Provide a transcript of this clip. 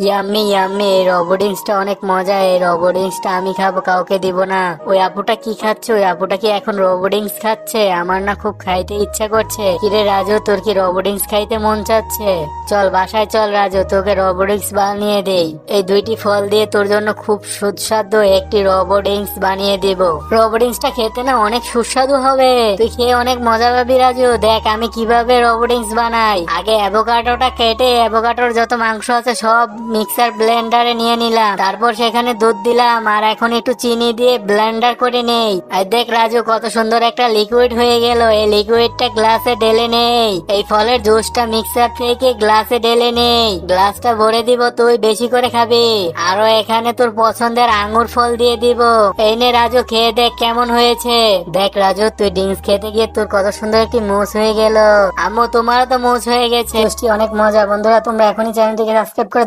Yummy yummy, এই রবডিংসটা অনেক মজা। এই রবডিংসটা আমি খাবো, কাউকে দিব না। ওই আপুটা কি খাচ্ছে? ওই আপুটা কি এখন রবডিংস খাচ্ছে? আমার না খুব খাইতে ইচ্ছা করছে। কিরে রাজু, তোর কি রবডিংস খাইতে মন চাচ্ছে? চল বাসায় চল রাজু, তোকে রবডিংস বানিয়ে দেই। এই দুইটি ফল দিয়ে তোর জন্য খুব সুস্বাদু একটি রবডিংস বানিয়ে দিব। রবডিংসটা খেতে না অনেক সুস্বাদু হবে, তুই খেয়ে অনেক মজা পাবি রাজু। দেখ আমি কিভাবে রবডিংস বানাই। আগে অ্যাভোকাডোটা কেটে অ্যাভোকাডোর যত মাংস আছে সব মিক্সার ব্লেন্ডারে নিয়ে নিলাম। তারপর সেখানে দুধ দিলাম আর এখন একটু চিনি দিয়ে ব্লেন্ডার করে নেই। আর দেখ রাজু, কত সুন্দর একটা লিকুইড হয়ে গেল। এই লিকুইডটা গ্লাসে ঢেলে নেই। এই ফলের জুসটা মিক্সার থেকে গ্লাসে ঢেলে নেই। গ্লাসটা ভরে দিব, তুই বেশি করে খাবি। আরো এখানে তোর পছন্দের আঙ্গুর ফল দিয়ে দিব। এই নে রাজু, খেয়ে দেখ কেমন হয়েছে। দেখ রাজু, তুই ড্রিঙ্কস খেতে গিয়ে তোর কত সুন্দর একটি মুছ হয়ে গেল। আম্মু তোমারও তো মুছ হয়ে গেছে। অনেক মজা। বন্ধুরা তোমরা এখনই চ্যানেলটিকে সাবস্ক্রাইব করে